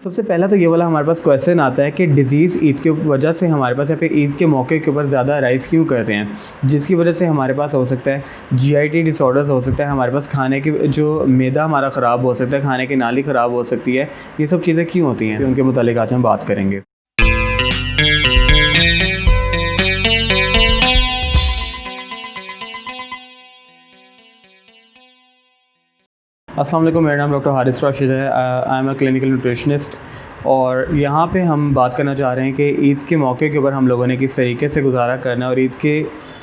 सबसे पहला तो ये वाला हमारे पास क्वेश्चन आता है कि डिज़ीज़ ईद की वजह से हमारे पास या फिर ईद के मौके के ऊपर ज़्यादा राइज़ क्यों करते हैं, जिसकी वजह से हमारे पास हो सकता है जीआईटी डिसऑर्डर्स हो सकता है, हमारे पास खाने की जो मैदा हमारा ख़राब हो सकता है, खाने की नाली ख़राब हो सकती है। ये सब चीज़ें क्यों होती हैं, उनके मुतालिक आज हम बात करेंगे। अस्सलाम वालेकुम, मेरा नाम डॉक्टर हारिस राशिद है। I am a clinical nutritionist और यहाँ पे हम बात करना चाह रहे हैं कि ईद के मौके के ऊपर हम लोगों ने किस तरीके से गुजारा करना है और ईद के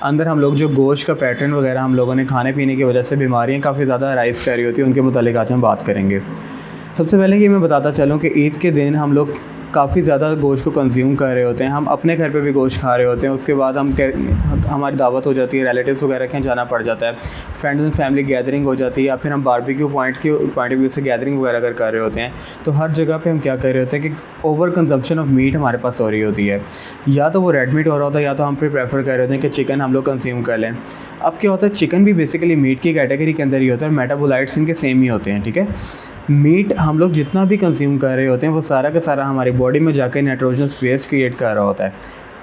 अंदर हम लोग जो गोश्त का पैटर्न वगैरह हम लोगों ने खाने पीने की वजह से बीमारियाँ काफ़ी ज़्यादा राइज़ कर रही होती हैं, उनके मुतालिक आज हम बात करेंगे। सबसे पहले ये मैं बताता चलूँ कि ईद के दिन हम लोग काफ़ी ज़्यादा गोश्त को कंज्यूम कर रहे होते हैं। हम अपने घर पे भी गोश्त खा रहे होते हैं, उसके बाद हमारी दावत हो जाती है, रिलेटिव्स वगैरह के यहाँ जाना पड़ जाता है, फ्रेंड्स एंड फैमिली गैदरिंग हो जाती है, या फिर हम बारबेक्यू पॉइंट ऑफ व्यू से गैदरिंग वगैरह कर रहे होते हैं। तो हर जगह पे हम क्या कर रहे होते हैं कि ओवर कंजम्पशन ऑफ मीट हमारे पास हो रही होती है, या तो वो रेड मीट हो रहा होता है या तो हम फिर प्रेफर कर रहे होते हैं कि चिकन हम लोग कंज्यूम कर लें। अब क्या होता है, चिकन भी बेसिकली मीट की कैटेगरी के अंदर ही होता है और मेटाबोलाइट्स इनके सेम ही होते हैं। ठीक है, मीट हम लोग जितना भी कंज्यूम कर रहे होते हैं वो सारा का सारा हमारी बॉडी में जाकर नाइट्रोजनस वेस्ट क्रिएट कर रहा होता है।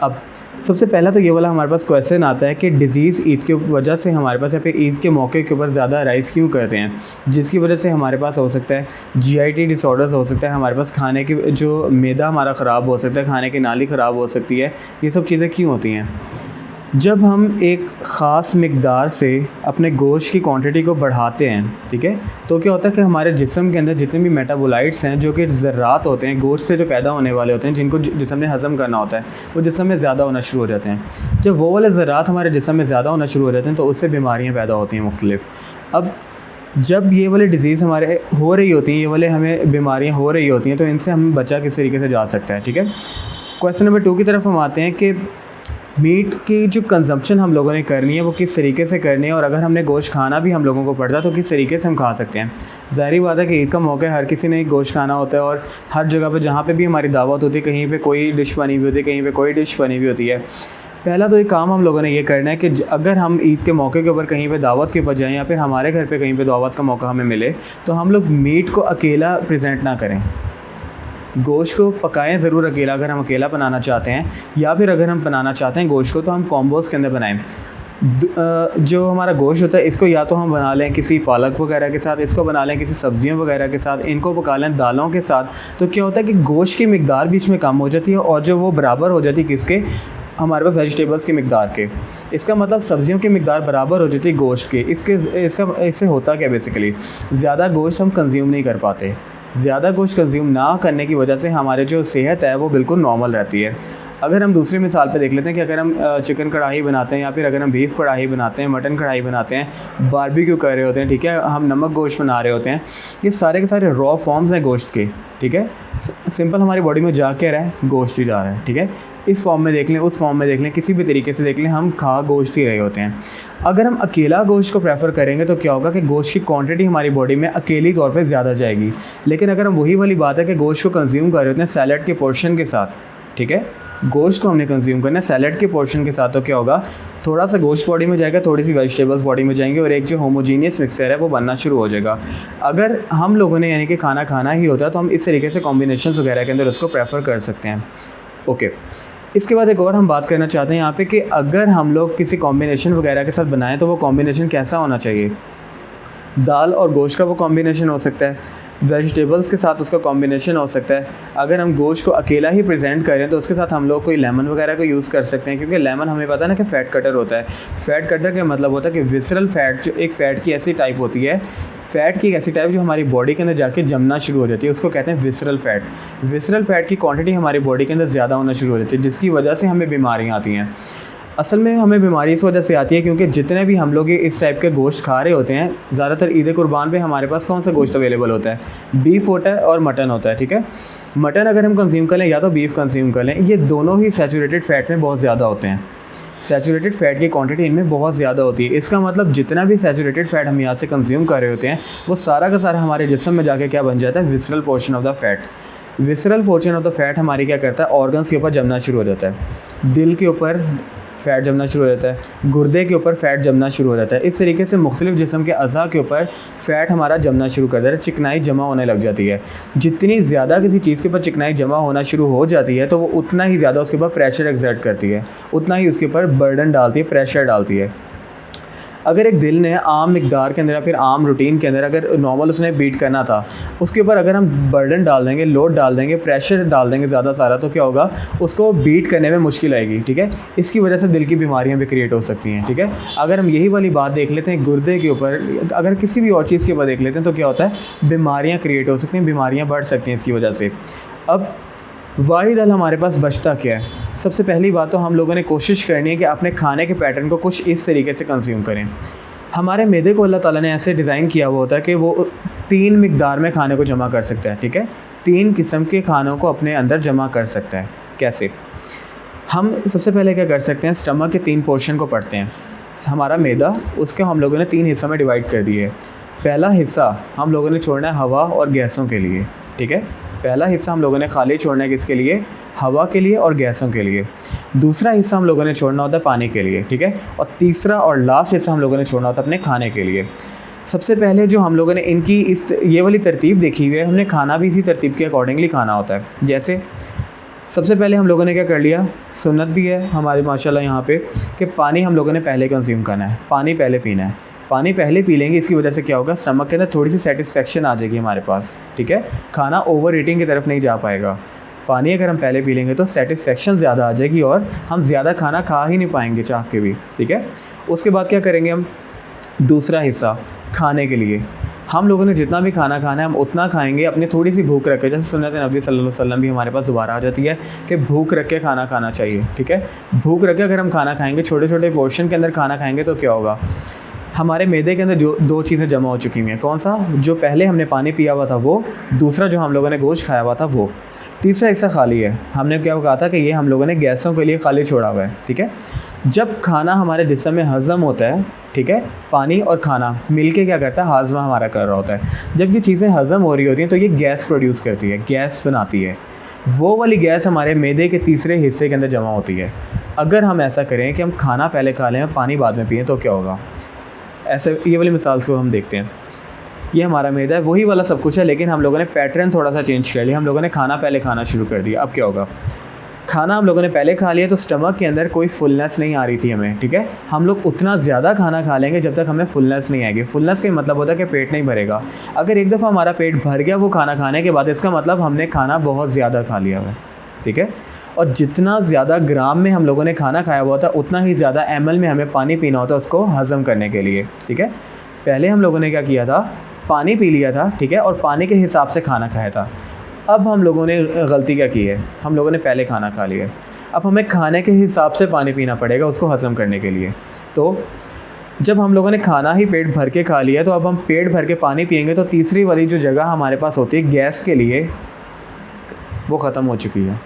अब सबसे पहला तो ये वाला हमारे पास क्वेश्चन आता है कि डिज़ीज़ ईद की वजह से हमारे पास या फिर ईद के मौके के ऊपर ज़्यादा राइज़ क्यों करते हैं, जिसकी वजह से हमारे पास हो सकता है जीआईटी डिसऑर्डर्स हो सकता है, हमारे पास खाने की जो मैदा हमारा ख़राब हो सकता है, खाने की नाली ख़राब हो सकती है। ये सब चीज़ें क्यों होती हैं? जब हम एक ख़ास मिक़दार से अपने गोश्त की क्वांटिटी को बढ़ाते हैं, ठीक है, तो क्या होता है कि हमारे जिस्म के अंदर जितने भी मेटाबोलाइट्स हैं, जो कि ज़र्रात होते हैं गोश्त से जो पैदा होने वाले होते हैं, जिनको जिस्म ने हज़म करना होता है, वो जिस्म में ज़्यादा होना शुरू हो जाते हैं। जब वो वाले ज़र्रात हमारे जिस्म में ज़्यादा होना शुरू हो जाते हैं तो उससे बीमारियाँ पैदा होती हैं मुख्तलिफ। अब जब ये वाले डिज़ीज़ हमारे हो रही होती हैं, ये वाले हमें बीमारियाँ हो रही होती हैं, तो इनसे हम बचा किस तरीके से जा सकता है। ठीक है, क्वेश्चन नंबर 2 की तरफ हम आते हैं कि मीट की जो कंजम्पशन हम लोगों ने करनी है वो किस तरीके से करनी है, और अगर हमने गोश्त खाना भी हम लोगों को पड़ता है तो किस तरीके से हम खा सकते हैं। ज़ाहिर बात है कि ईद का मौका है, हर किसी ने गोश्त खाना होता है और हर जगह पे जहाँ पे भी हमारी दावत होती है, कहीं पे कोई डिश बनी हुई होती है, कहीं पे कोई डिश बनी हुई होती है। पहला तो एक काम हम लोगों ने ये करना है कि अगर हम ईद के मौके के ऊपर कहीं पे दावत के ऊपर जाएँ या फिर हमारे घर पे कहीं पे दावत का मौका हमें मिले, तो हम लोग मीट को अकेला प्रेजेंट ना करें। गोश्त को पकाएं ज़रूर अकेला अगर हम अकेला बनाना चाहते हैं, या फिर अगर हम बनाना चाहते हैं गोश्त को तो हम कॉम्बोज़ के अंदर बनाएं। जो हमारा गोश्त होता है इसको या तो हम बना लें किसी पालक वगैरह के साथ, इसको बना लें किसी सब्जियों वगैरह के साथ, इनको पका लें दालों के साथ। तो क्या होता है कि गोश्त की मिकदार बीच में कम हो जाती है और जो वो बराबर हो जाती है किसके, हमारे पास वेजिटेबल्स की मिकदार के। इसका मतलब सब्जियों की मिकदार बराबर हो जाती है गोश्त के। इससे होता क्या, बेसिकली ज़्यादा गोश्त हम कंज्यूम नहीं कर पाते। ज़्यादा गोश्त कंज्यूम ना करने की वजह से हमारे जो सेहत है वो बिल्कुल नॉर्मल रहती है। अगर हम दूसरी मिसाल पे देख लेते हैं कि अगर हम चिकन कढ़ाई बनाते हैं या फिर अगर हम बीफ कढ़ाई बनाते हैं, मटन कढ़ाई बनाते हैं, बारबेक्यू कर रहे होते हैं, ठीक है, हम नमक गोश्त बना रहे होते हैं, ये सारे के सारे रॉ फॉर्म्स हैं गोश्त के। ठीक है, सिंपल हमारी बॉडी में जा के रहा है, गोश्त ही जा रहा है। ठीक है, इस फॉर्म में देख लें, उस फॉर्म में देख लें, किसी भी तरीके से देख लें, हम खा गोश्त ही रहे होते हैं। अगर हम अकेला गोश्त को प्रेफर करेंगे तो क्या होगा कि गोश्त की क्वांटिटी हमारी बॉडी में अकेली तौर पे ज़्यादा जाएगी। लेकिन अगर हम वही वाली बात है कि गोश्त को कंज्यूम कर रहे होते हैं सैलड के पोर्शन के साथ, ठीक है, गोश्त को हमने कंज्यूम करना है सैलड के पोर्शन के साथ, तो क्या होगा, थोड़ा सा गोश्त बॉडी में जाएगा, थोड़ी सी वेजिटेबल्स बॉडी में जाएंगे और एक जो होमोजीनियस मिक्सचर है वो बनना शुरू हो जाएगा। अगर हम लोगों ने यानी कि खाना खाना ही होता है तो हम इस तरीके से कॉम्बिनेशंस वगैरह के अंदर उसको प्रेफर कर सकते हैं। ओके, इसके बाद एक और हम बात करना चाहते हैं यहाँ पे कि अगर हम लोग किसी कॉम्बिनेशन वगैरह के साथ बनाएं तो वो कॉम्बिनेशन कैसा होना चाहिए। दाल और गोश्त का वो कॉम्बिनेशन हो सकता है, वेजिटेबल्स के साथ उसका कॉम्बिनेशन हो सकता है। अगर हम गोश्त को अकेला ही प्रेजेंट करें तो उसके साथ हम लोग कोई लेमन वगैरह को यूज़ कर सकते हैं, क्योंकि लेमन हमें पता है ना कि फ़ैट कटर होता है। फ़ैट कटर का मतलब होता है कि विसरल फ़ैट, जो एक फ़ैट की ऐसी टाइप होती है, फ़ैट की एक ऐसी टाइप जो हमारी बॉडी के अंदर जाके जमना शुरू हो जाती है, उसको कहते हैं विसरल फ़ैट। विसरल फ़ैट की क्वांटिटी हमारी बॉडी के अंदर ज़्यादा होना शुरू हो जाती है, जिसकी वजह से हमें बीमारियाँ आती हैं। असल में हमें बीमारी इस वजह से आती है क्योंकि जितने भी हम लोग इस टाइप के गोश्त खा रहे होते हैं, ज़्यादातर ईद कुर्बान पे हमारे पास कौन सा गोश्त अवेलेबल होता है, बीफ होता है और मटन होता है। ठीक है, मटन अगर हम कंज्यूम कर लें या तो बीफ कंज्यूम कर लें, ये दोनों ही सैचुरेटेड फ़ैट में बहुत ज़्यादा होते हैं। सैचुरेटेड फ़ैट की क्वांटिटी इनमें बहुत ज़्यादा होती है। इसका मतलब जितना भी सैचुरेटेड फ़ैट हम यहाँ से कंज्यूम कर रहे होते हैं वो सारा का सारा हमारे जिस्म में जाके क्या बन जाता है, visceral portion of the fat. Visceral portion of the fat हमारी क्या करता है, ऑर्गन्स के ऊपर जमना शुरू हो जाता है। दिल के ऊपर फ़ैट जमना शुरू हो जाता है, गुर्दे के ऊपर फ़ैट जमना शुरू हो जाता है। इस तरीके से मुख्तलिफ़ जिस्म के अज़ा के ऊपर फ़ैट हमारा जमना शुरू कर देता है, चिकनाई जमा होने लग जाती है। जितनी ज़्यादा किसी चीज़ के ऊपर चिकनाई जमा होना शुरू हो जाती है तो वो उतना ही ज़्यादा उसके ऊपर प्रेशर एक्सर्ट करती है, उतना ही उसके ऊपर बर्डन डालती है, प्रेशर डालती है। अगर एक दिल ने आम मिकदार के अंदर या फिर आम रूटीन के अंदर अगर नॉर्मल उसने बीट करना था, उसके ऊपर अगर हम बर्डन डाल देंगे, लोड डाल देंगे, प्रेशर डाल देंगे ज़्यादा सारा, तो क्या होगा, उसको बीट करने में मुश्किल आएगी। ठीक है, इसकी वजह से दिल की बीमारियां भी क्रिएट हो सकती हैं। ठीक है, अगर हम यही वाली बात देख लेते हैं गुर्दे के ऊपर, अगर किसी भी और चीज़ के ऊपर देख लेते हैं तो क्या होता है, बीमारियाँ क्रिएट हो सकती हैं, बीमारियाँ बढ़ सकती हैं इसकी वजह से। अब वाहिद हल हमारे पास बचता क्या है? सबसे पहली बात तो हम लोगों ने कोशिश करनी है कि अपने खाने के पैटर्न को कुछ इस तरीके से कंज्यूम करें। हमारे मैदे को अल्लाह ताला ने ऐसे डिज़ाइन किया हुआ होता है कि वो 3 मिकदार में खाने को जमा कर सकता है। ठीक है, 3 किस्म के खानों को अपने अंदर जमा कर सकता है। कैसे? हम सबसे पहले क्या कर सकते हैं, स्टमक के 3 पोर्शन को पढ़ते हैं। हमारा मैदा, उसके हम लोगों ने 3 हिस्सों में डिवाइड कर दिए है। पहला हिस्सा हम लोगों ने छोड़ना है हवा और गैसों के लिए। ठीक है, पहला हिस्सा हम लोगों ने खाली छोड़ना है किसके लिए, हवा के लिए और गैसों के लिए। दूसरा हिस्सा हम लोगों ने छोड़ना होता है पानी के लिए। ठीक है, और तीसरा और लास्ट हिस्सा हम लोगों ने छोड़ना होता है अपने खाने के लिए। सबसे पहले जो हम लोगों ने इनकी ये वाली तरतीब देखी हुई है, हमने खाना भी इसी तरतीब के अकॉर्डिंगली खाना होता है। जैसे सबसे पहले हम लोगों ने क्या कर लिया, सुन्नत भी है हमारे माशाल्लाह यहाँ पे, कि पानी हम लोगों ने पहले कंज्यूम करना है, पानी पहले पीना है। पानी पहले पी लेंगे, इसकी वजह से क्या होगा, स्टमक के अंदर थोड़ी सी सेटिस्फेक्शन आ जाएगी हमारे पास। ठीक है, खाना ओवर ईटिंग की तरफ नहीं जा पाएगा। पानी अगर हम पहले पी लेंगे तो सेटिस्फेक्शन ज़्यादा आ जाएगी और हम ज़्यादा खाना खा ही नहीं पाएंगे चाह के भी। ठीक है, उसके बाद क्या करेंगे हम, दूसरा हिस्सा खाने के लिए हम लोगों ने जितना भी खाना खाना है हम उतना खाएंगे, अपनी थोड़ी सी भूख रख के, जैसे सुन्नत नबी सल्लल्लाहु अलैहि वसल्लम भी हमारे पास दोबारा आ जाती है कि भूख रख के खाना खाना चाहिए। ठीक है, भूख रख के अगर हम खाना खाएंगे, छोटे छोटे पोर्शन के अंदर खाना खाएंगे, तो क्या होगा, हमारे मैदे के अंदर जो 2 चीज़ें जमा हो चुकी हुई हैं। कौन सा, जो पहले हमने पानी पिया हुआ था वो, दूसरा जो हम लोगों ने गोश्त खाया हुआ था वो, तीसरा हिस्सा खाली है। हमने क्या कहा था कि ये हम लोगों ने गैसों के लिए खाली छोड़ा हुआ है। ठीक है, जब खाना हमारे जिस्म में हज़म होता है, ठीक है, पानी और खाना मिलके क्या करता है, हाजमा हमारा कर रहा होता है। जब ये चीज़ें हज़म हो रही होती हैं तो ये गैस प्रोड्यूस करती है, गैस बनाती है। वो वाली गैस हमारे मैदे के तीसरे हिस्से के अंदर जमा होती है। अगर हम ऐसा करें कि हम खाना पहले खा लें और पानी बाद में पिएँ तो क्या होगा, ऐसे ये वाली मिसाल को हम देखते हैं। ये हमारा मैदा है, वही वाला सब कुछ है, लेकिन हम लोगों ने पैटर्न थोड़ा सा चेंज कर लिया। हम लोगों ने खाना पहले खाना शुरू कर दिया। अब क्या होगा, खाना हम लोगों ने पहले खा लिया तो स्टमक के अंदर कोई फुलनेस नहीं आ रही थी हमें। ठीक है, हम लोग उतना ज़्यादा खाना खा लेंगे जब तक हमें फुलनेस नहीं आएगी। फुलनेस का मतलब होता है कि पेट नहीं भरेगा। अगर एक दफ़ा हमारा पेट भर गया वो खाना खाने के बाद, इसका मतलब हमने खाना बहुत ज़्यादा खा लिया है। ठीक है, और जितना ज़्यादा ग्राम में हम लोगों ने खाना खाया हुआ था उतना ही ज़्यादा ml में हमें पानी पीना होता है उसको हज़म करने के लिए। ठीक है, पहले हम लोगों ने क्या किया था, पानी पी लिया था। ठीक है, और पानी के हिसाब से खाना खाया था। अब हम लोगों ने गलती क्या की है, हम लोगों ने पहले खाना खा लिया, अब हमें खाने के हिसाब से पानी पीना पड़ेगा उसको हज़म करने के लिए। तो जब हम लोगों ने खाना ही पेट भर के खा लिया तो अब हम पेट भर के पानी पिएंगे तो तीसरी वाली जो जगह हमारे पास होती है गैस के लिए, वो ख़त्म हो चुकी है।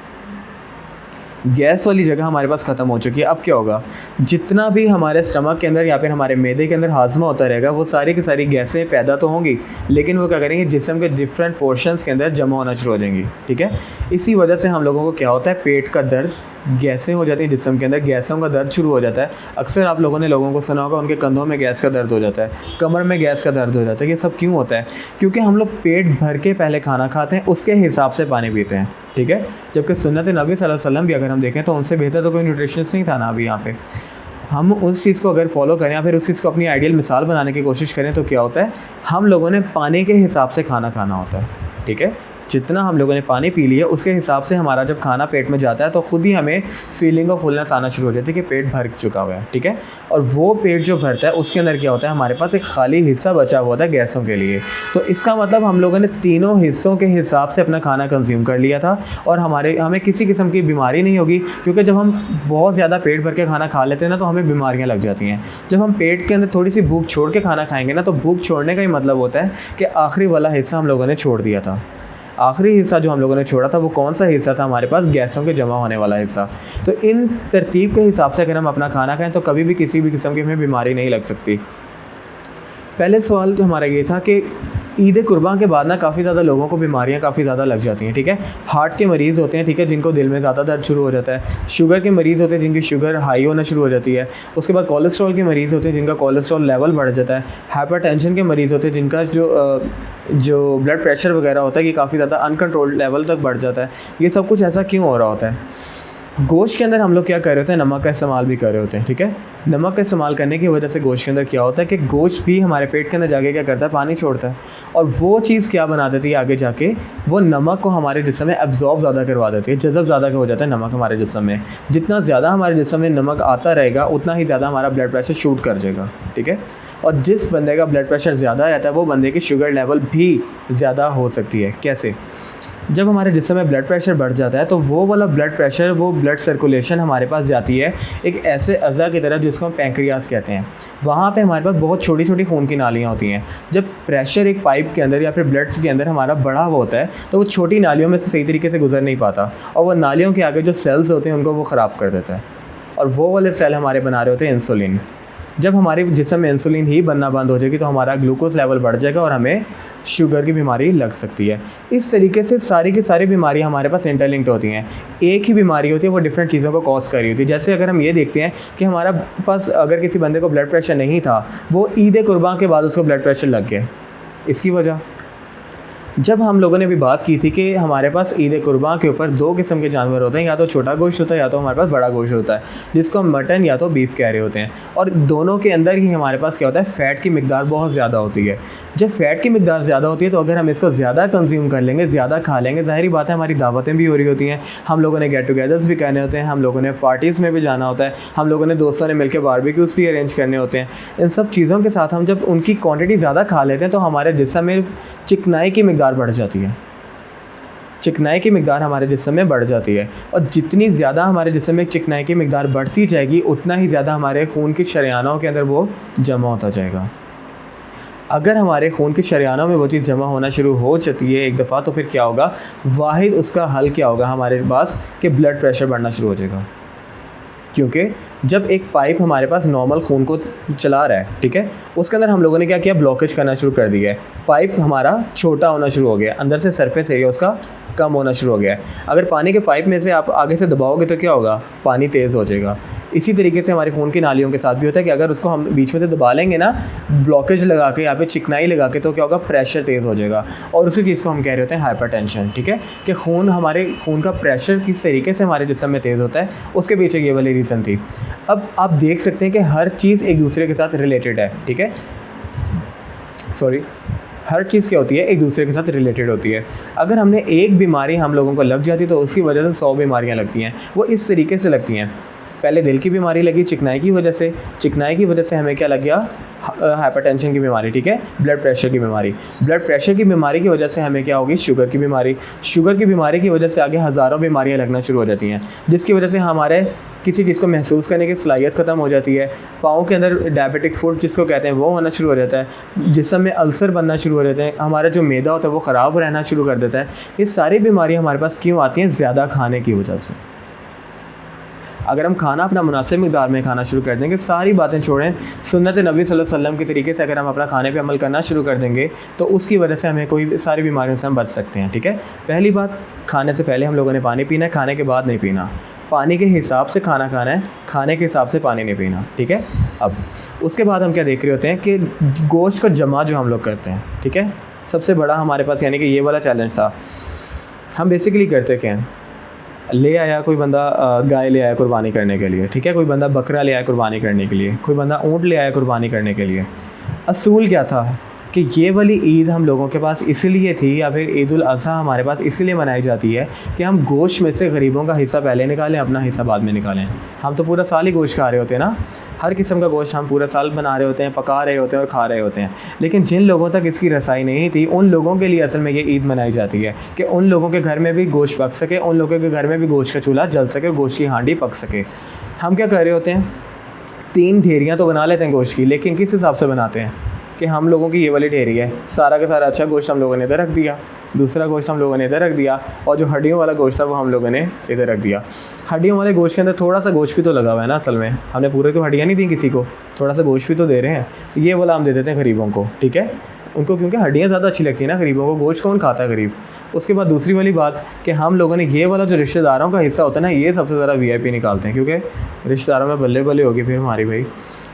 गैस वाली जगह हमारे पास ख़त्म हो चुकी है। अब क्या होगा, जितना भी हमारे स्टमक के अंदर या फिर हमारे मैदे के अंदर हाजमा होता रहेगा वो सारी की सारी गैसें पैदा तो होंगी, लेकिन वो क्या करेंगे, जिस्म के डिफरेंट पोर्शंस के अंदर जमा होना शुरू हो जाएंगी। ठीक है, इसी वजह से हम लोगों को क्या होता है, पेट का दर्द, गैसें हो जाती हैं जिस्म के अंदर, गैसों का दर्द शुरू हो जाता है। अक्सर आप लोगों ने लोगों को सुना होगा उनके कंधों में गैस का दर्द हो जाता है, कमर में गैस का दर्द हो जाता है। ये सब क्यों होता है, क्योंकि हम लोग पेट भर के पहले खाना खाते हैं, उसके हिसाब से पानी पीते हैं। ठीक है, जबकि सुन्नत नबी सल्लल्लाहु अलैहि वसल्लम भी अगर हम देखें तो उनसे बेहतर तो कोई न्यूट्रिशनिस्ट नहीं था ना। अभी यहाँ पे हम उस चीज़ को अगर फॉलो करें या फिर उस चीज़ को अपनी आइडियल मिसाल बनाने की कोशिश करें तो क्या होता है, हम लोगों ने पानी के हिसाब से खाना खाना होता है। ठीक है, जितना हम लोगों ने पानी पी लिया उसके हिसाब से हमारा जब खाना पेट में जाता है तो ख़ुद ही हमें फीलिंग ऑफ फुलनेस आना शुरू हो जाती है कि पेट भर चुका हुआ है। ठीक है, और वो पेट जो भरता है उसके अंदर क्या होता है, हमारे पास एक खाली हिस्सा बचा हुआ होता है गैसों के लिए। तो इसका मतलब हम लोगों ने तीनों हिस्सों के हिसाब से अपना खाना कंज्यूम कर लिया था और हमें किसी किस्म की बीमारी नहीं होगी, क्योंकि जब हम बहुत ज़्यादा पेट भर के खाना खा लेते हैं ना तो हमें बीमारियाँ लग जाती हैं। जब हम पेट के अंदर थोड़ी सी भूख छोड़ के खाना खाएंगे ना तो भूख छोड़ने का ही मतलब होता है कि आखिरी वाला हिस्सा हम लोगों ने छोड़ दिया था। आखिरी हिस्सा जो हम लोगों ने छोड़ा था वो कौन सा हिस्सा था, हमारे पास गैसों के जमा होने वाला हिस्सा। तो इन तरतीब के हिसाब से अगर हम अपना खाना खाएं तो कभी भी किसी भी किस्म की हमें बीमारी नहीं लग सकती। पहले सवाल तो हमारा ये था कि ईद कुर्बान के बाद ना काफ़ी ज़्यादा लोगों को बीमारियां काफ़ी ज़्यादा लग जाती हैं, ठीक है। हार्ट के मरीज़ होते हैं, ठीक है, जिनको दिल में ज़्यादा दर्द शुरू हो जाता है। शुगर के मरीज़ होते हैं जिनकी शुगर हाई होना शुरू हो जाती है। उसके बाद कोलेस्ट्रॉल के मरीज़ होते हैं जिनका कोलेस्ट्रॉल लेवल बढ़ जाता है। हाइपरटेंशन के मरीज़ होते हैं जिनका जो ब्लड प्रेशर वगैरह होता है कि काफ़ी ज़्यादा अनकंट्रोल्ड लेवल तक बढ़ जाता है। ये सब कुछ ऐसा क्यों हो रहा होता है? गोश्त के अंदर हम लोग क्या कर रहे होते हैं, नमक का इस्तेमाल भी कर रहे होते हैं, ठीक है। नमक का इस्तेमाल करने की वजह से गोश्त के अंदर क्या होता है कि गोश्त भी हमारे पेट के अंदर जाके क्या करता है, पानी छोड़ता है। और वो चीज़ क्या बना देती है आगे जाके, वो नमक को हमारे जिस्म में एब्जॉर्ब ज़्यादा करवा देती है, जज़ब ज़्यादा हो जाता है नमक हमारे जिस्म में। जितना ज़्यादा हमारे जिस्म में नमक आता रहेगा उतना ही ज़्यादा हमारा ब्लड प्रेशर शूट कर जाएगा, ठीक है। और जिस बंदे का ब्लड प्रेशर ज़्यादा रहता है वो बंदे की शुगर लेवल भी ज़्यादा हो सकती है। कैसे? जब हमारे जिस्म में ब्लड प्रेशर बढ़ जाता है तो वो वाला ब्लड प्रेशर, वो ब्लड सर्कुलेशन हमारे पास जाती है एक ऐसे अज़ा की तरह जिसको हम पैंक्रियास कहते हैं। वहाँ पे हमारे पास बहुत छोटी छोटी खून की नालियाँ होती हैं। जब प्रेशर एक पाइप के अंदर या फिर ब्लड के अंदर हमारा बढ़ा हुआ होता है तो वो छोटी नालियों में से सही तरीके से गुजर नहीं पाता और वो नालियों के आगे जो सेल्स होते हैं उनको वो ख़राब कर देता है। और वो वाले सेल हमारे बना रहे होते हैं इंसुलिन। जब हमारे जिस्म में इंसुलिन ही बनना बंद हो जाएगी तो हमारा ग्लूकोज लेवल बढ़ जाएगा और हमें शुगर की बीमारी लग सकती है। इस तरीके से सारी की सारी बीमारियां हमारे पास इंटरलिंक्ड होती हैं। एक ही बीमारी होती है, वो डिफरेंट चीज़ों को कॉज कर रही होती है। जैसे अगर हम ये देखते हैं कि हमारा पास अगर किसी बंदे को ब्लड प्रेशर नहीं था, वो ईद कुर्बान के बाद उसको ब्लड प्रेशर लग गया। इसकी वजह, जब हम लोगों ने भी बात की थी कि हमारे पास ईद कुर्बान के ऊपर दो किस्म के जानवर होते हैं, या तो छोटा गोश्त होता है या तो हमारे पास बड़ा गोश्त होता है, जिसको हम मटन या तो बीफ कह रहे होते हैं। और दोनों के अंदर ही हमारे पास क्या होता है, फ़ैट की मिकदार बहुत ज़्यादा होती है। जब फ़ैट की मिकदार ज़्यादा होती है तो अगर हम इसको ज़्यादा कंज्यूम कर लेंगे, ज़्यादा खा लेंगे, ज़ाहिर बात है हमारी दावतें भी हो रही होती हैं, हम लोगों ने गेट टुगेदर्स भी करने होते हैं, हम लोगों ने पार्टीज़ में भी जाना होता है, हम लोगों ने दोस्तों ने मिलकर बारबेक्यूज़ भी अरेंज करने होते हैं। इन सब चीज़ों के साथ हम जब उनकी क्वांटिटी ज़्यादा खा लेते हैं तो हमारे जिस्म में चिकनाई की मिकदार बढ़ जाती है। चिकनाई की मिकदार हमारे जिस्म में बढ़ जाती है और जितनी ज़्यादा हमारे जिस्म में चिकनाई की मिकदार बढ़ती जाएगी उतना ही ज़्यादा हमारे खून की शरेयानों के अंदर वो जमा होता जाएगा। अगर हमारे खून की शरेयानों में वो चीज़ जमा होना शुरू हो जाती है एक दफ़ा, तो फिर क्या होगा, वाहिद उसका हल क्या होगा हमारे पास कि ब्लड प्रेशर बढ़ना शुरू हो जाएगा। क्योंकि जब एक पाइप हमारे पास नॉर्मल खून को चला रहा है, ठीक है, उसके अंदर हम लोगों ने क्या किया, ब्लॉकेज करना शुरू कर दिया है। पाइप हमारा छोटा होना शुरू हो गया, अंदर से सरफेस एरिया उसका कम होना शुरू हो गया है। अगर पानी के पाइप में से आप आगे से दबाओगे तो क्या होगा, पानी तेज़ हो जाएगा। इसी तरीके से हमारे खून की नालियों के साथ भी होता है कि अगर उसको हम बीच में से दबा लेंगे ना, ब्लॉकेज लगा के, यहाँ पे चिकनाई लगा के, तो क्या होगा, प्रेशर तेज़ हो जाएगा। और उसी चीज़ को हम कह रहे होते हैं हाइपरटेंशन, ठीक है, कि हमारे खून का प्रेशर किस तरीके से हमारे जिस्म में तेज़ होता है, उसके पीछे ये वाली रीज़न थी। अब आप देख सकते हैं कि हर चीज़ एक दूसरे के साथ रिलेटेड है, ठीक है, हर चीज़ क्या होती है, एक दूसरे के साथ रिलेटेड होती है। अगर हमने एक बीमारी हम लोगों को लग जाती तो उसकी वजह से 100 बीमारियां लगती हैं। वो इस तरीके से लगती हैं, पहले दिल की बीमारी लगी चिकनाई की वजह से, चिकनाई की वजह से हमें क्या लग गया, हाइपरटेंशन की बीमारी, ठीक है, ब्लड प्रेशर की बीमारी, ब्लड प्रेशर की बीमारी की वजह से हमें क्या होगी, शुगर की बीमारी, शुगर की बीमारी की वजह से आगे हज़ारों बीमारियां लगना शुरू हो जाती हैं, जिसकी वजह से हमारे किसी चीज़ को महसूस करने की सलाहियत ख़त्म हो जाती है। पाँव के अंदर डायबिटिक फुट जिसको कहते हैं वो होना शुरू हो जाता है, जिस्म में अल्सर बनना शुरू हो जाते हैं, हमारा जो मैदा होता है वो ख़राब रहना शुरू कर देता है। ये सारी बीमारियाँ हमारे पास क्यों आती हैं, ज़्यादा खाने की वजह से। अगर हम खाना अपना मुनासिब मिक़दार में खाना शुरू कर देंगे, सारी बातें छोड़ें, सुन्नत नबी सल्लल्लाहु अलैहि वसल्लम के तरीके से अगर हम अपना खाने पे अमल करना शुरू कर देंगे तो उसकी वजह से हमें कोई सारी बीमारियों से हम बच सकते हैं, ठीक है। पहली बात, खाने से पहले हम लोगों ने पानी पीना है, खाने के बाद नहीं पीना। पानी के हिसाब से खाना खाना है, खाने के हिसाब से पानी नहीं पीना, ठीक है। अब उसके बाद हम क्या देख रहे होते हैं कि गोश्त का जमा जो हम लोग करते हैं, ठीक है, सबसे बड़ा हमारे पास यानी कि ये वाला चैलेंज था। हम बेसिकली करते क्या हैं, ले आया कोई बंदा गाय ले आया कुर्बानी करने के लिए, ठीक है, कोई बंदा बकरा ले आया कुर्बानी करने के लिए, कोई बंदा ऊँट ले आया कुर्बानी करने के लिए। असूल क्या था कि ये वाली ईद हम लोगों के पास इसलिए थी, या फिर ईद उल अज़हा हमारे पास इसलिए मनाई जाती है कि हम गोश्त में से गरीबों का हिस्सा पहले निकालें, अपना हिस्सा बाद में निकालें। हम तो पूरा साल ही गोश्त खा रहे होते हैं ना, हर किस्म का गोश्त हम पूरा साल बना रहे होते हैं, पका रहे होते हैं और खा रहे होते हैं। लेकिन जिन लोगों तक इसकी रसाई नहीं थी, उन लोगों के लिए असल में ये ईद मनाई जाती है कि उन लोगों के घर में भी गोश्त पक सके, उन लोगों के घर में भी गोश्त का चूल्हा जल सके, गोश्त की हांडी पक सके। हम क्या कर रहे होते हैं, 3 ढेरियाँ तो बना लेते हैं गोश्त की, लेकिन किस हिसाब से बनाते हैं कि हम लोगों की ये वाली ढेरी है, सारा का सारा अच्छा गोश्त हम लोगों ने इधर रख दिया, दूसरा गोश्त हम लोगों ने इधर रख दिया, और जो हड्डियों वाला गोश्त था वो हम लोगों ने इधर रख दिया। हड्डियों वाले गोश्त के अंदर थोड़ा सा गोश्त भी तो लगा हुआ है ना, असल में हमने पूरे तो हड्डियाँ नहीं दी किसी को, थोड़ा सा गोश्त भी तो दे रहे हैं, तो ये वाला हम दे देते हैं गरीबों को, ठीक है। उनको क्योंकि हड्डियाँ ज़्यादा अच्छी लगती है ना गरीबों को, गोश्त कौन खाता है गरीब। उसके बाद दूसरी वाली बात कि हम लोगों ने ये वाला जो रिश्तेदारों का हिस्सा होता है ना, ये सबसे ज़्यादा VIP निकालते हैं, क्योंकि रिश्तेदारों में बल्ले बल्ले होगी फिर हमारी भाई।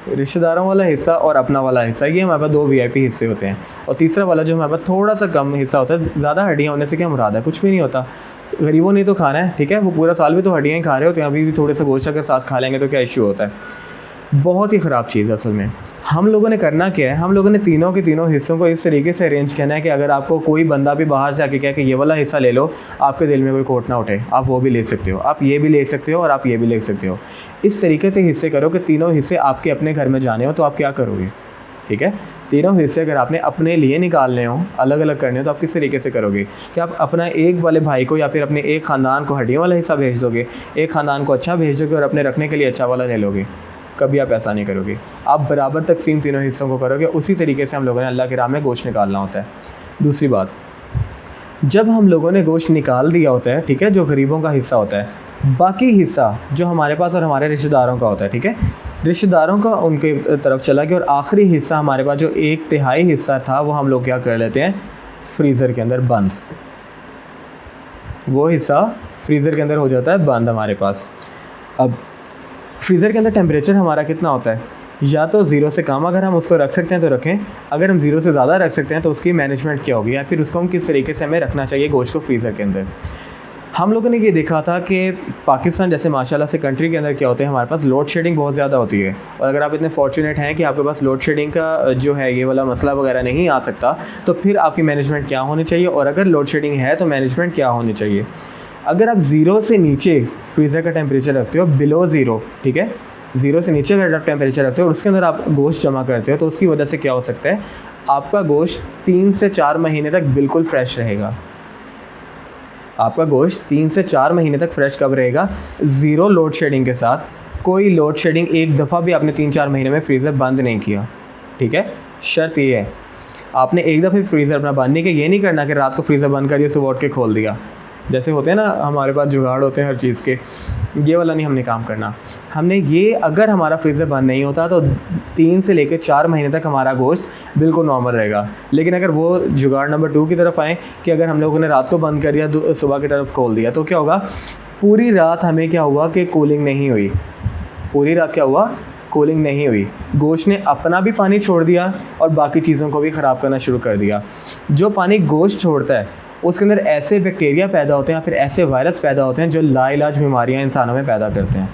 रिश्तेदारों वाला हिस्सा और अपना वाला हिस्सा, ये हमारे पास 2 VIP हिस्से होते हैं। और तीसरा वाला जो हमारे पास थोड़ा सा कम हिस्सा होता है, ज़्यादा हड्डियाँ होने से क्या मुराद है, कुछ भी नहीं होता। गरीबों ने तो खाना है, ठीक है, वो पूरा साल भी तो हड्डियाँ ही खा रहे होते हैं, अभी भी थोड़े से गोश्त अगर साथ खा लेंगे तो क्या इशू होता है। बहुत ही ख़राब चीज़ है असल में। हम लोगों ने करना क्या है, हम लोगों ने तीनों के तीनों हिस्सों को इस तरीके से अरेंज करना है कि अगर आपको कोई बंदा भी बाहर से आके कहे कि ये वाला हिस्सा ले लो, आपके दिल में कोई खोट ना उठे, आप वो भी ले सकते हो, आप ये भी ले सकते हो और आप ये भी ले सकते हो। इस तरीके से हिस्से करो कि तीनों हिस्से आपके अपने घर में जाने हो, तो आप क्या करोगे, ठीक है। तीनों हिस्से अगर आपने अपने लिए निकालने हो, अलग अलग करने हो, तो आप किस तरीके से करोगे कि आप अपना एक वाले भाई को या फिर अपने एक ख़ानदान को हड्डियों वाला हिस्सा भेज दोगे, एक ख़ानदान को अच्छा भेज दोगे और अपने रखने के लिए अच्छा वाला ले लोगे। कभी आप ऐसा नहीं करोगे, आप बराबर तकसीम तीनों हिस्सों को करोगे। उसी तरीके से हम लोगों ने अल्लाह की राह में गोश्त निकालना होता है। दूसरी बात, जब हम लोगों ने गोश्त निकाल दिया होता है, ठीक है, जो गरीबों का हिस्सा होता है, बाकी हिस्सा जो हमारे पास और हमारे रिश्तेदारों का होता है, ठीक है, रिश्तेदारों का उनके तरफ चला गया और आखिरी हिस्सा हमारे पास जो 1/3 हिस्सा था वो हम लोग क्या कर लेते हैं, फ्रीज़र के अंदर बंद। वो हिस्सा फ्रीज़र के अंदर हो जाता है बंद हमारे पास। अब फ्रीज़र के अंदर टेम्परेचर हमारा कितना होता है, या तो 0 से कम अगर हम उसको रख सकते हैं तो रखें, अगर हम 0 से ज़्यादा रख सकते हैं तो उसकी मैनेजमेंट क्या होगी, या फिर उसको हम किस तरीके से हमें रखना चाहिए गोश्त को फ्रीज़र के अंदर। हम लोगों ने ये देखा था कि पाकिस्तान जैसे माशाल्लाह से कंट्री के अंदर क्या होता है, हमारे पास लोड शेडिंग बहुत ज़्यादा होती है। और अगर आप इतने फॉर्चुनेट हैं कि आपके पास लोड शेडिंग का जो है ये वाला मसला वगैरह नहीं आ सकता, तो फिर आपकी मैनेजमेंट क्या होनी चाहिए, और अगर लोड शेडिंग है तो मैनेजमेंट क्या होनी चाहिए। अगर आप 0 से नीचे फ्रीज़र का टेम्परेचर रखते हो, बिलो 0, ठीक है, 0 से नीचे अगर आप टेम्परेचर रखते हो और उसके अंदर आप गोश्त जमा करते हो, तो उसकी वजह से क्या हो सकता है, आपका गोश्त 3 से 4 महीने तक बिल्कुल फ्रेश रहेगा। आपका गोश्त 3 से 4 महीने तक फ्रेश कब रहेगा, 0 लोड शेडिंग के साथ। कोई लोड शेडिंग एक दफ़ा भी आपने 3-4 महीने में फ्रीज़र बंद नहीं किया, ठीक है। शर्त ये है, आपने एक दफ़े फ्रीज़र अपना बंद नहीं किया। ये नहीं करना कि रात को फ्रीज़र बंद कर दिया, सुबह उठ के खोल दिया, जैसे होते हैं ना हमारे पास जुगाड़ होते हैं हर चीज़ के, ये वाला नहीं हमने काम करना। हमने ये, अगर हमारा फ्रीज़र बंद नहीं होता तो 3 से लेकर 4 महीने तक हमारा गोश्त बिल्कुल नॉर्मल रहेगा। लेकिन अगर वो जुगाड़ नंबर 2 की तरफ आए कि अगर हम लोगों ने रात को बंद कर दिया, सुबह की तरफ खोल दिया, तो क्या होगा, पूरी रात हमें क्या हुआ कि कूलिंग नहीं हुई। पूरी रात क्या हुआ, कूलिंग नहीं हुई। गोश्त ने अपना भी पानी छोड़ दिया और बाकी चीज़ों को भी ख़राब करना शुरू कर दिया। जो पानी गोश्त छोड़ता है उसके अंदर ऐसे बैक्टीरिया पैदा होते हैं या फिर ऐसे वायरस पैदा होते हैं जो लाइलाज बीमारियां इंसानों में पैदा करते हैं।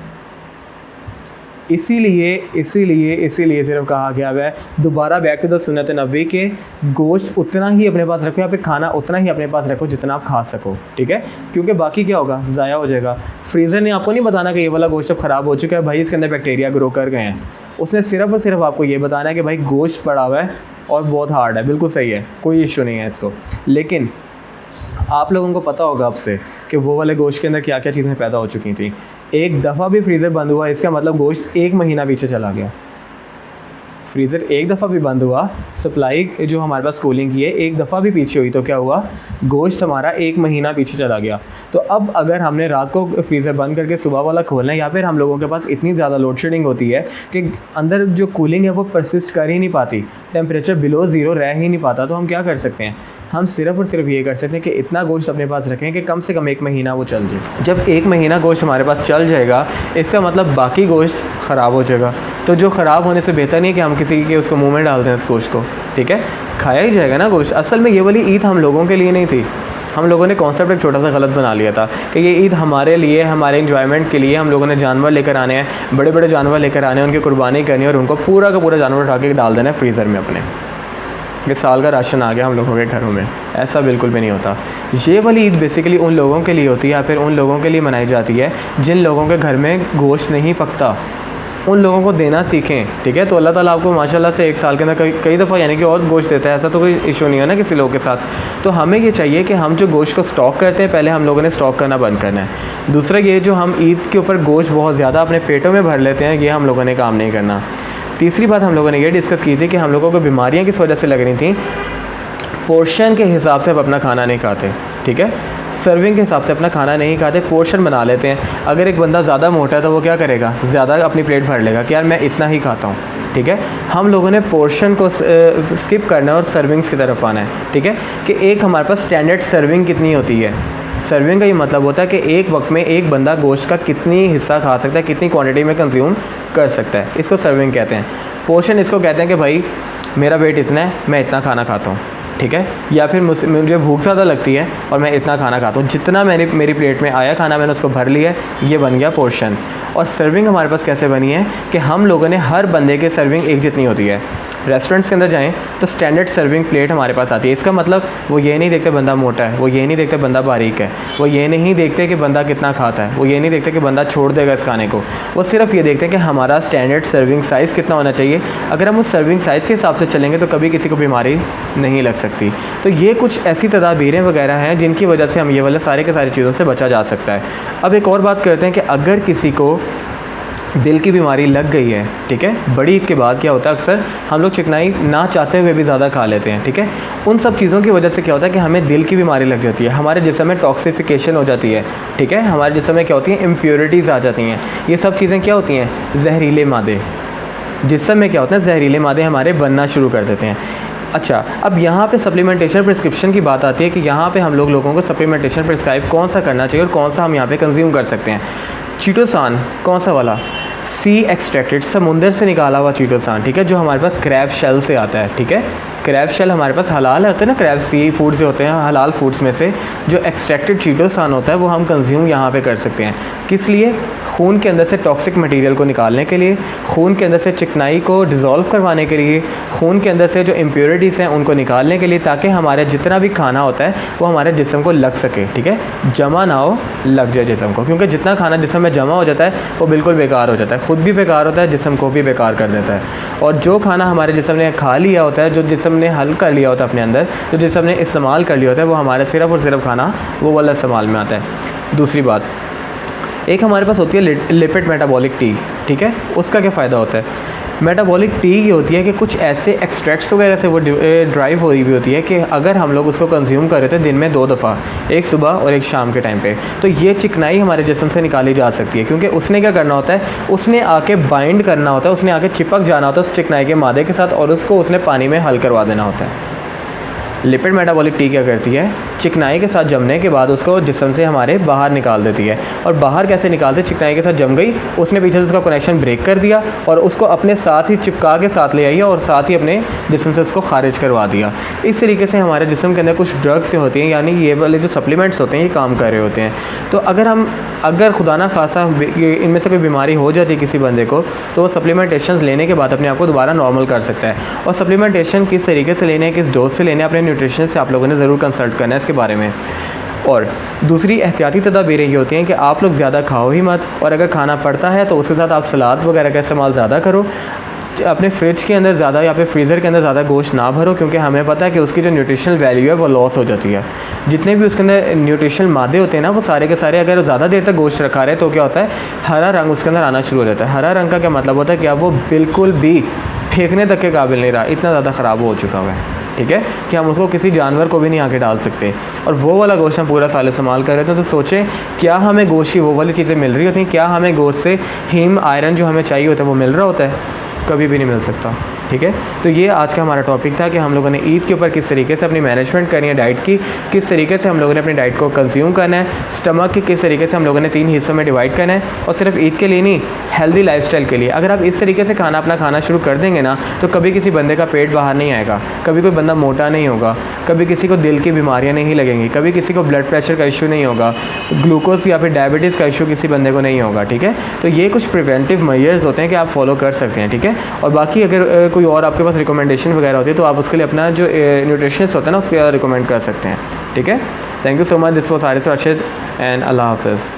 इसीलिए सिर्फ कहा गया है, दोबारा बैक टू द सुन्नत नबी के, गोश्त उतना ही अपने पास रखो या फिर खाना उतना ही अपने पास रखो जितना आप खा सको, ठीक है, क्योंकि बाकी क्या होगा, ज़ाया हो जाएगा। फ्रीज़र ने आपको नहीं बताना कि ये वाला गोश्त अब ख़राब हो चुका है भाई, इसके अंदर बैक्टीरिया ग्रो कर गए हैं। उसने सिर्फ और सिर्फ आपको ये बताना है कि भाई गोश्त पड़ा हुआ है और बहुत हार्ड है, बिल्कुल सही है, कोई इशू नहीं है इसको। लेकिन आप लोगों को पता होगा अब से कि वो वाले गोश्त के अंदर क्या क्या चीज़ें पैदा हो चुकी थी। एक दफ़ा भी फ्रीज़र बंद हुआ, इसका मतलब गोश्त 1 महीना पीछे चला गया। फ्रीज़र एक दफ़ा भी बंद हुआ, सप्लाई जो हमारे पास कूलिंग की है एक दफ़ा भी पीछे हुई, तो क्या हुआ, गोश्त हमारा 1 महीना पीछे चला गया। तो अब अगर हमने रात को फ्रीज़र बंद करके सुबह वाला खोलना है, या फिर हम लोगों के पास इतनी ज़्यादा लोड शेडिंग होती है कि अंदर जो कूलिंग है वो परसिस्ट कर ही नहीं पाती, टेम्परेचर बिलो 0 रह ही नहीं पाता, तो हम क्या कर सकते हैं, हम सिर्फ और सिर्फ ये कर सकते हैं कि इतना गोश्त अपने पास रखें कि कम से कम 1 महीना वो चल जाए। जब 1 महीना गोश्त हमारे पास चल जाएगा, इसका मतलब बाकी गोश्त ख़राब हो जाएगा। तो जो ख़राब होने से बेहतर नहीं है कि हम किसी के उसको मुँह में डाल दें इस गोश्त को, ठीक है, खाया ही जाएगा ना गोश्त। असल में ये वाली ईद हम लोगों के लिए नहीं थी, हम लोगों ने कॉन्सेप्ट एक छोटा सा गलत बना लिया था कि ये ईद हमारे लिए, हमारे एंजॉयमेंट के लिए हम लोगों ने जानवर लेकर आने हैं, बड़े बड़े जानवर लेकर आने हैं, उनकी कुर्बानी करनी है और उनको पूरा का पूरा जानवर उठा के डाल देना है फ्रीज़र में अपने, ये साल का राशन आ गया हम लोगों के घरों में। ऐसा बिल्कुल भी नहीं होता। ये वाली ईद बेसिकली उन लोगों के लिए होती है या फिर उन लोगों के लिए मनाई जाती है जिन लोगों के घर में गोश्त नहीं पकता, उन लोगों को देना सीखें, ठीक है। तो अल्लाह ताला आपको माशाल्लाह से 1 साल के अंदर कई दफ़ा यानी कि और गोश्त देता है, ऐसा तो कोई इशू नहीं है ना किसी लोग के साथ। तो हमें ये चाहिए कि हम जो गोश्त को स्टॉक करते हैं, पहले हम लोगों ने स्टॉक करना बंद करना है। दूसरा ये, जो हम ईद के ऊपर गोश्त बहुत ज़्यादा अपने पेटों में भर लेते हैं, ये हम लोगों ने काम नहीं करना। तीसरी बात हम लोगों ने ये डिस्कस की थी कि हम लोगों को बीमारियाँ किस वजह से लग रही थी, पोर्शन के हिसाब से अब अपना खाना नहीं खाते, ठीक है। सर्विंग के हिसाब से अपना खाना नहीं खाते, पोर्शन बना लेते हैं। अगर एक बंदा ज़्यादा मोटा है तो वो क्या करेगा, ज़्यादा अपनी प्लेट भर लेगा कि यार मैं इतना ही खाता हूँ, ठीक है। हम लोगों ने पोर्शन को स्किप करना है और सर्विंग्स की तरफ आना है, ठीक है। कि एक हमारे पास स्टैंडर्ड सर्विंग कितनी होती है। सर्विंग का ये मतलब होता है कि एक वक्त में एक बंदा गोश्त का कितनी हिस्सा खा सकता है, कितनी क्वांटिटी में कंज्यूम कर सकता है, इसको सर्विंग कहते हैं। पोर्शन इसको कहते हैं कि भाई मेरा वेट इतना है, मैं इतना खाना खाता हूँ, ठीक है। या फिर मुझे भूख ज़्यादा लगती है और मैं इतना खाना खाता हूँ, जितना मेरी प्लेट में आया खाना मैंने उसको भर लिया है, ये बन गया पोर्शन। और सर्विंग हमारे पास कैसे बनी है कि हम लोगों ने हर बंदे के सर्विंग एक जितनी होती है। रेस्टोरेंट्स के अंदर जाएं तो स्टैंडर्ड सर्विंग प्लेट हमारे पास आती है। इसका मतलब वो ये नहीं देखते बंदा मोटा है, वो ये नहीं देखते बंदा बारीक है, वो ये नहीं देखते कि बंदा कितना खाता है, वो ये नहीं देखते कि बंदा छोड़ देगा इस खाने को। वो सिर्फ ये देखते हैं कि हमारा स्टैंडर्ड सर्विंग साइज़ कितना होना चाहिए। अगर हम उस सर्विंग साइज़ के हिसाब से चलेंगे तो कभी किसी को बीमारी नहीं लग सकती। तो ये कुछ ऐसी तदाबीरें वगैरह हैं जिनकी वजह से हम ये वाले सारे के सारी चीज़ों से बचा जा सकता है। अब एक और बात करते हैं कि अगर किसी को दिल की बीमारी लग गई है, ठीक है, बड़ी ईद के बाद क्या होता है, अक्सर हम लोग चिकनाई ना चाहते हुए भी ज़्यादा खा लेते हैं, ठीक है। उन सब चीज़ों की वजह से क्या होता है कि हमें दिल की बीमारी लग जाती है, हमारे जिस्म में टॉक्सिफिकेशन हो जाती है, ठीक है। हमारे जिस्म में क्या होती है, इम्प्योरिटीज़ आ जाती हैं। ये सब चीज़ें क्या होती हैं, जहरीले मादे। जिस्म में क्या होता है, जहरीले मादे हमारे बनना शुरू कर देते हैं। अच्छा, अब यहाँ पे सप्लीमेंटेशन प्रिस्क्रिप्शन की बात आती है कि यहाँ पे हम लोगों को सप्लीमेंटेशन प्रिस्क्राइब कौन सा करना चाहिए और कौन सा हम यहाँ पे कंज्यूम कर सकते हैं। चीटोसान कौन सा वाला, सी एक्सट्रैक्टेड, समुंदर से निकाला हुआ चीटोसान, ठीक है, जो हमारे पास क्रैब शेल से आता है, ठीक है। क्रैब शेल हमारे पास हलाल होते हैं ना, क्रैब सी फूड से होते हैं, हलाल फूड्स में से जो एक्सट्रैक्टेड चीटोसान होता है वो हम कंज्यूम यहाँ पे कर सकते हैं। किस लिए, खून के अंदर से टॉक्सिक मटेरियल को निकालने के लिए, खून के अंदर से चिकनाई को डिज़ोल्व करवाने के लिए, खून के अंदर से जो इम्प्योरिटीज़ हैं उनको निकालने के लिए, ताकि हमारे जितना भी खाना होता है वो हमारे जिस्म को लग सके, ठीक है, जमा ना हो, लग जाए जिस्म को। क्योंकि जितना खाना जिस्म में जमा हो जाता है वो बिल्कुल बेकार हो जाता है, ख़ुद भी बेकार होता है, जिस्म को भी बेकार कर देता है। और जो खाना हमारे जिस्म ने खा लिया होता है, जो जिस्म ने हल कर लिया होता है अपने अंदर, जो जिस्म ने इस्तेमाल कर लिया होता है, वो हमारे सिर्फ़ और सिर्फ खाना वो वाला इस्तेमाल में आता है। दूसरी बात, एक हमारे पास होती है लिपिड मेटाबॉलिक टी, ठीक है। उसका क्या फ़ायदा होता है, मेटाबॉलिक टी ये होती है कि कुछ ऐसे एक्सट्रैक्ट्स वगैरह से वो ड्राइव हो रही हुई होती है कि अगर हम लोग उसको कंज्यूम कर रहे थे दिन में 2 दफ़ा, एक सुबह और एक शाम के टाइम पे, तो ये चिकनाई हमारे जिस्म से निकाली जा सकती है। क्योंकि उसने क्या करना होता है, उसने आके बाइंड करना होता है, उसने आके चिपक जाना होता है उस चिकनाई के मादे के साथ, और उसको उसने पानी में हल करवा देना होता है। लिपिड मेटाबॉलिक टी क्या करती है, चिकनाई के साथ जमने के बाद उसको जिस्म से हमारे बाहर निकाल देती है। और बाहर कैसे निकालते, चिकनाई के साथ जम गई, उसने पीछे से उसका कनेक्शन ब्रेक कर दिया और उसको अपने साथ ही चिपका के साथ ले आई और साथ ही अपने जिस्म से उसको खारिज करवा दिया। इस तरीके से हमारे जिस्म के अंदर कुछ ड्रग्स से होती हैं, यानी ये वाले जो सप्लीमेंट्स होते हैं ये काम कर रहे होते हैं। तो अगर खुदा ना खासा इनमें से कोई बीमारी हो जाती है किसी बंदे को, तो वो सप्लीमेंटेशन लेने के बाद अपने आप को दोबारा नॉर्मल कर सकता है। और सप्लीमेंटेशन किस तरीके से लेने हैं, किस डोज से लेने हैं, अपने न्यूट्रिशन से आप लोगों ने ज़रूर कंसल्ट करना है इसके बारे में। और दूसरी एहतियाती तदाबीरें ये होती हैं कि आप लोग ज़्यादा खाओ ही मत, और अगर खाना पड़ता है तो उसके साथ आप सलाद वगैरह का इस्तेमाल ज़्यादा करो। अपने फ्रिज के अंदर ज़्यादा या फिर फ्रीज़र के अंदर ज़्यादा गोश्त ना भरो, क्योंकि हमें पता है कि उसकी जो न्यूट्रिशनल वैल्यू है वो लॉस हो जाती है। जितने भी उसके अंदर न्यूट्रिशनल मादे होते हैं ना, वो सारे के सारे अगर ज़्यादा देर तक गोश्त रखा रहे तो क्या होता है, हरा रंग उसके अंदर आना शुरू हो जाता है। हरा रंग का क्या मतलब होता है कि अब वो बिल्कुल भी फेंकने तक के काबिल नहीं रहा, इतना ज़्यादा ख़राब हो चुका हुआ है, ठीक है, कि हम उसको किसी जानवर को भी नहीं आके डाल सकते। और वो वाला गोश्त हम पूरा साल इस्तेमाल कर रहे थे, तो सोचें क्या हमें गोश्त की वो वाली चीज़ें मिल रही होती हैं, क्या हमें गोश्त से हीम आयरन जो हमें चाहिए होता है वो मिल रहा होता है, कभी भी नहीं मिल सकता, ठीक है। तो ये आज का हमारा टॉपिक था कि हम लोगों ने ईद के ऊपर किस तरीके से अपनी मैनेजमेंट करनी है डाइट की, किस तरीके से हम लोगों ने अपनी डाइट को कंज्यूम करना है, स्टमक की किस तरीके से हम लोगों ने 3 हिस्सों में डिवाइड करना है, और सिर्फ ईद के लिए नहीं, हेल्दी लाइफस्टाइल के लिए। अगर आप इस तरीके से अपना खाना शुरू कर देंगे ना, तो कभी किसी बंदे का पेट बाहर नहीं आएगा, कभी कोई बंदा मोटा नहीं होगा, कभी किसी को दिल की बीमारियाँ नहीं लगेंगी, कभी किसी को ब्लड प्रेशर का इशू नहीं होगा, ग्लूकोज या फिर डायबिटीज़ का इशू किसी बंदे को नहीं होगा, ठीक है। तो ये कुछ प्रिवेंटिव मेजर्स होते हैं कि आप फॉलो कर सकते हैं, ठीक है। और बाकी अगर कोई और आपके पास रिकमेंडेशन वगैरह होती है तो आप उसके लिए अपना जो न्यूट्रिशनिस्ट होता है ना उसके रिकमेंड कर सकते हैं, ठीक है। Thank you so much, this was Haris Rashid and अल्लाह हाफिज़।